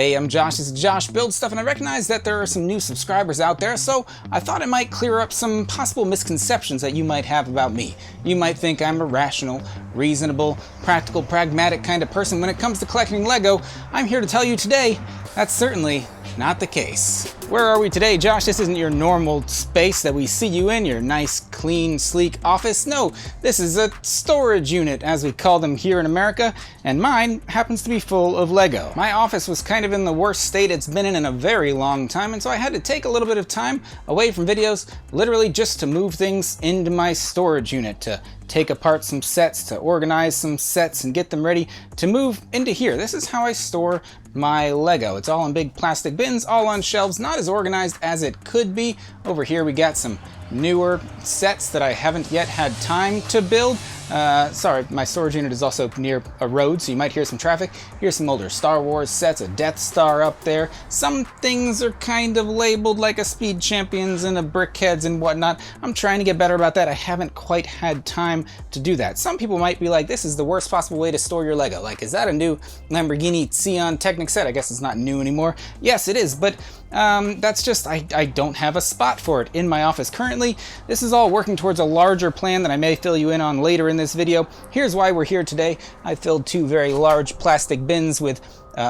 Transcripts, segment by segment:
Hey, I'm Josh, this is Josh Builds Stuff, and I recognize that there are some new subscribers out there, so I thought I might clear up some possible misconceptions that you might have about me. You might think I'm a rational, reasonable, practical, pragmatic kind of person when it comes to collecting Lego. I'm here to tell you today, that's certainly not the case. Where are we today, Josh? This isn't your normal space that we see you in, your nice, clean, sleek office. No, this is a storage unit, as we call them here in America, and mine happens to be full of Lego. My office was kind of in the worst state it's been in a very long time, and so I had to take a little bit of time away from videos, literally just to move things into my storage unit, to take apart some sets, to organize some sets and get them ready to move into here. This is how I store my Lego. It's all in big plastic bins, all on shelves, not as organized as it could be. Over here we got some newer sets that I haven't yet had time to build. Sorry, my storage unit is also near a road, so you might hear some traffic. Here's some older Star Wars sets, a Death Star up there. Some things are kind of labeled like a Speed Champions and a Brickheads and whatnot. I'm trying to get better about that. I haven't quite had time to do that. Some people might be like, this is the worst possible way to store your Lego. Like, is that a new Lamborghini Sion Technic set? I guess it's not new anymore. Yes, it is, but that's just, I don't have a spot for it in my office currently. This is all working towards a larger plan that I may fill you in on later in this video. Here's why we're here today. I filled two very large plastic bins with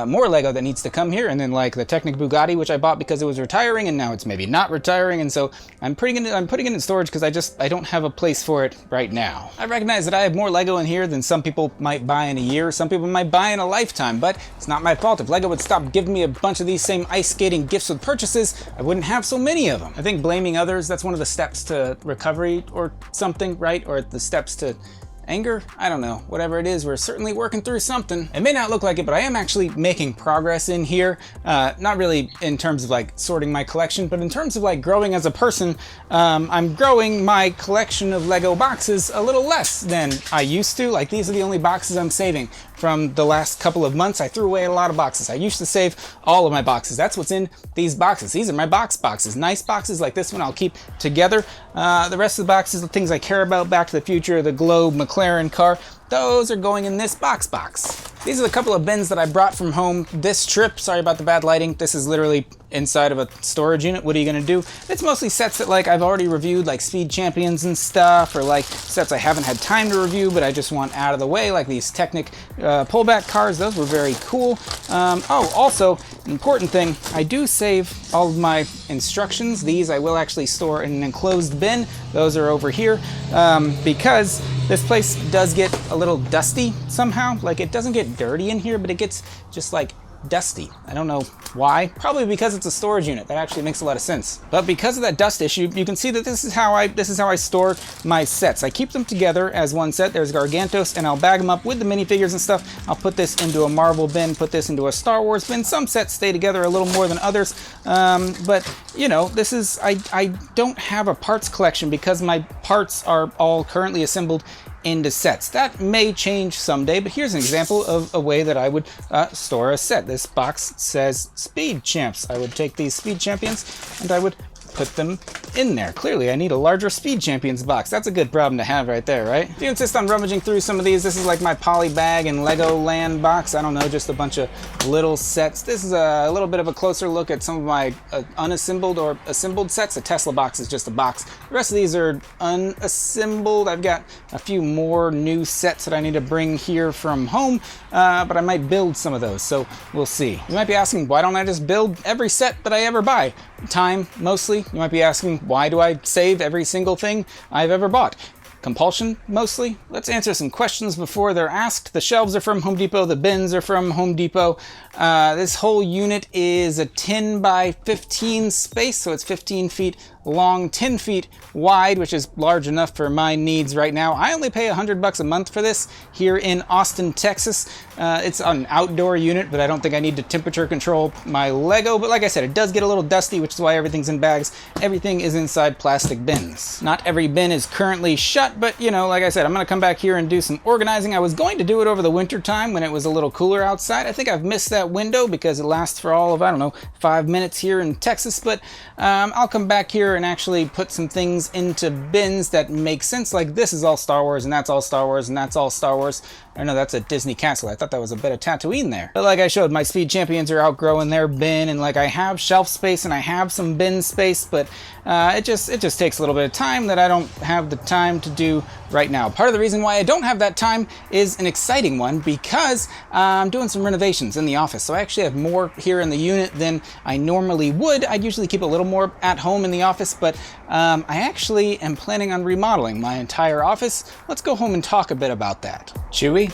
more Lego that needs to come here, and then like the Technic Bugatti, which I bought because it was retiring, and now it's maybe not retiring, and so I'm putting it in storage because I don't have a place for it right now. I recognize that I have more Lego in here than some people might buy in a year, some people might buy in a lifetime, but it's not my fault. If Lego would stop giving me a bunch of these same ice skating gifts with purchases, I wouldn't have so many of them. I think blaming others, that's one of the steps to recovery or something, right? Or the steps to anger? I don't know. Whatever it is, we're certainly working through something. It may not look like it, but I am actually making progress in here. Not really in terms of like sorting my collection, but in terms of like growing as a person. I'm growing my collection of Lego boxes a little less than I used to. Like, these are the only boxes I'm saving from the last couple of months. I threw away a lot of boxes. I used to save all of my boxes. That's what's in these boxes. These are my boxes. Nice boxes like this one I'll keep together. The rest of the boxes, the things I care about, Back to the Future, the Globe, McLaren car, those are going in this box. These are the couple of bins that I brought from home this trip. Sorry about the bad lighting. This is literally inside of a storage unit. What are you gonna do? It's mostly sets that like I've already reviewed, like Speed Champions and stuff, or like sets I haven't had time to review, but I just want out of the way, like these Technic pullback cars. Those were very cool. Oh, also, an important thing, I do save all of my instructions. These I will actually store in an enclosed bin. Those are over here, because this place does get a little dusty somehow. Like, it doesn't get dirty in here, but it gets just like dusty. I don't know why. Probably because it's a storage unit. That actually makes a lot of sense. But because of that dust issue, you can see that this is how I store my sets. I keep them together as one set. There's Gargantos, and I'll bag them up with the minifigures and stuff. I'll put this into a Marvel bin, put this into a Star Wars bin. Some sets stay together a little more than others. But you know, this is, I don't have a parts collection because my parts are all currently assembled into sets. That may change someday, but here's an example of a way that I would store a set. This box says Speed Champs. I would take these Speed Champions and I would put them in there. Clearly, I need a larger Speed Champions box. That's a good problem to have right there, right? If you insist on rummaging through some of these, this is like my poly bag and Lego Land box. I don't know, just a bunch of little sets. This is a little bit of a closer look at some of my unassembled or assembled sets. The Tesla box is just a box. The rest of these are unassembled. I've got a few more new sets that I need to bring here from home, but I might build some of those, so we'll see. You might be asking, why don't I just build every set that I ever buy? Time, mostly. You might be asking, why do I save every single thing I've ever bought? Compulsion, mostly. Let's answer some questions before they're asked. The shelves are from Home Depot. The bins are from Home Depot. This whole unit is a 10 by 15 space, so it's 15 feet long, 10 feet wide, which is large enough for my needs right now. I only pay $100 a month for this here in Austin, Texas. It's an outdoor unit, but I don't think I need to temperature control my Lego. But like I said, it does get a little dusty, which is why everything's in bags. Everything is inside plastic bins. Not every bin is currently shut, but you know, like I said, I'm gonna come back here and do some organizing. I was going to do it over the winter time when it was a little cooler outside. I think I've missed that window because it lasts for all of, I don't know, 5 minutes here in Texas, but I'll come back here and actually put some things into bins that make sense. Like, this is all Star Wars, and that's all Star Wars, and that's all Star Wars. Or no, that's a Disney castle. I thought that was a bit of Tatooine there. But like I showed, my Speed Champions are outgrowing their bin, and like I have shelf space and I have some bin space, but it just takes a little bit of time that I don't have the time to do right now. Part of the reason why I don't have that time is an exciting one, because I'm doing some renovations in the office. So I actually have more here in the unit than I normally would. I'd usually keep a little more at home in the office, but I actually am planning on remodeling my entire office. Let's go home and talk a bit about that. Chewy?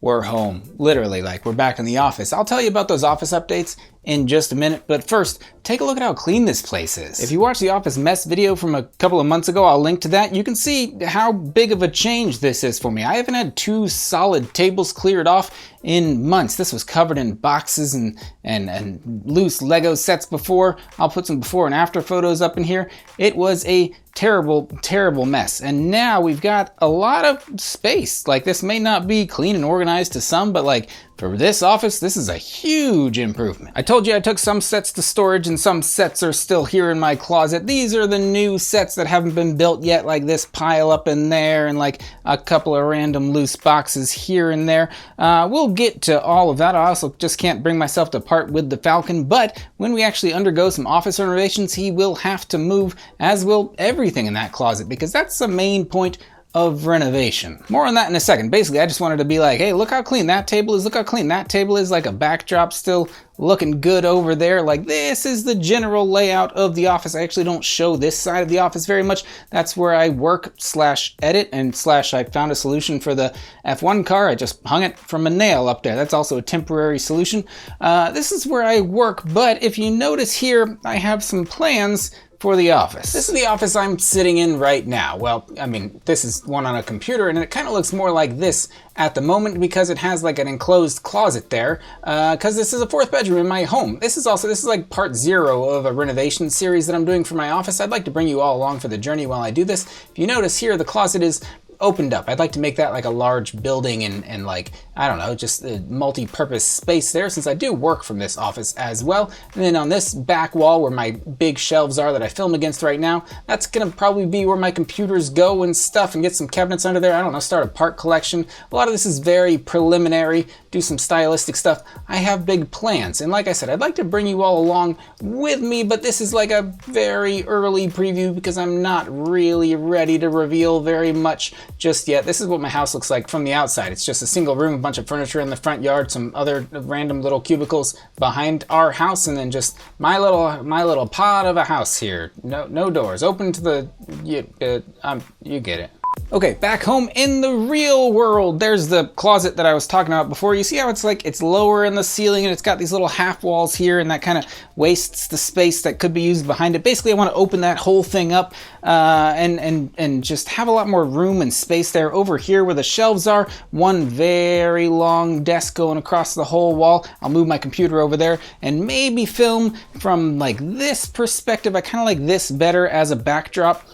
We're home. Literally, like, we're back in the office. I'll tell you about those office updates in just a minute, but first, take a look at how clean this place is. If you watched the office mess video from a couple of months ago, I'll link to that. You can see how big of a change this is for me. I haven't had 2 solid tables cleared off in months. This was covered in boxes and loose Lego sets before. I'll put some before and after photos up in here. It was a terrible, terrible mess. And now we've got a lot of space. Like, this may not be clean and organized to some, but like, for this office, this is a huge improvement. I told you I took some sets to storage and some sets are still here in my closet. These are the new sets that haven't been built yet, like this pile up in there and like a couple of random loose boxes here and there. We'll get to all of that. I also just can't bring myself to part with the Falcon, but when we actually undergo some office renovations, he will have to move, as will everything in that closet, because that's the main point of renovation. More on that in a second. Basically, I just wanted to be like, hey, look how clean that table is. Look how clean that table is. Like a backdrop still looking good over there. Like, this is the general layout of the office. I actually don't show this side of the office very much. That's where I work / edit and / I found a solution for the F1 car. I just hung it from a nail up there. That's also a temporary solution. This is where I work, but if you notice here, I have some plans for the office. This is the office I'm sitting in right now. Well, I mean, this is one on a computer, and it kind of looks more like this at the moment because it has like an enclosed closet there, because this is a 4th bedroom in my home. This is like part 0 of a renovation series that I'm doing for my office. I'd like to bring you all along for the journey while I do this. If you notice here, the closet is opened up. I'd like to make that like a large building and like, I don't know, just a multi-purpose space there, since I do work from this office as well. And then on this back wall where my big shelves are that I film against right now, that's gonna probably be where my computers go and stuff, and get some cabinets under there. I don't know, start a part collection. A lot of this is very preliminary, do some stylistic stuff. I have big plans, and like I said, I'd like to bring you all along with me, but this is like a very early preview because I'm not really ready to reveal very much just yet. This is what my house looks like from the outside. It's just a single room, a bunch of furniture in the front yard, some other random little cubicles behind our house, and then just my little pod of a house here. No doors, open to the you get it. Okay, back home in the real world, there's the closet that I was talking about before. You see how it's lower in the ceiling and it's got these little half walls here, and that kind of wastes the space that could be used behind it. Basically, I want to open that whole thing up and just have a lot more room and space there. Over here where the shelves are, one very long desk going across the whole wall. I'll move my computer over there and maybe film from like this perspective. I kind of like this better as a backdrop.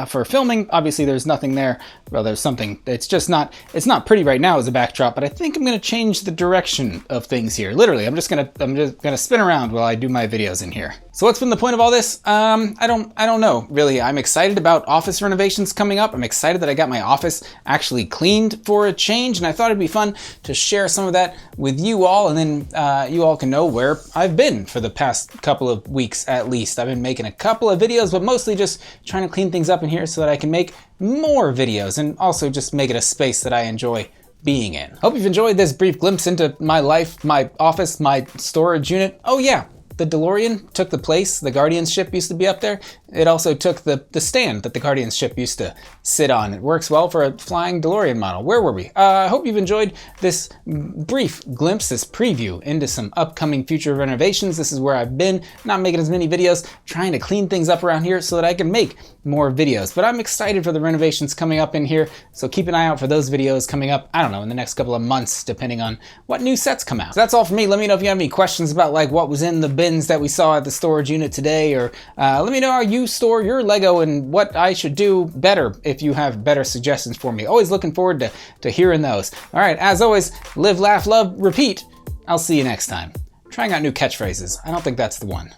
For filming. Obviously there's nothing there. Well, there's something. It's not pretty right now as a backdrop, but I think I'm gonna change the direction of things here. Literally, I'm just gonna spin around while I do my videos in here. So what's been the point of all this? I don't know, really. I'm excited about office renovations coming up. I'm excited that I got my office actually cleaned for a change, and I thought it'd be fun to share some of that with you all, and then you all can know where I've been for the past couple of weeks at least. I've been making a couple of videos, but mostly just trying to clean things up in here so that I can make more videos and also just make it a space that I enjoy being in. Hope you've enjoyed this brief glimpse into my life, my office, my storage unit. Oh yeah, the DeLorean took the place. The Guardian's ship used to be up there. It also took the stand that the Guardian's ship used to sit on. It works well for a flying DeLorean model. Where were we? I hope you've enjoyed this brief glimpse, this preview into some upcoming future renovations. This is where I've been, not making as many videos, trying to clean things up around here so that I can make more videos. But I'm excited for the renovations coming up in here, so keep an eye out for those videos coming up, I don't know, in the next couple of months, depending on what new sets come out. So that's all for me. Let me know if you have any questions about like what was in the bins that we saw at the storage unit today, or let me know how you store your Lego and what I should do better if you have better suggestions for me. Always looking forward to hearing those. All right, as always, live, laugh, love, repeat. I'll see you next time. Trying out new catchphrases. I don't think that's the one.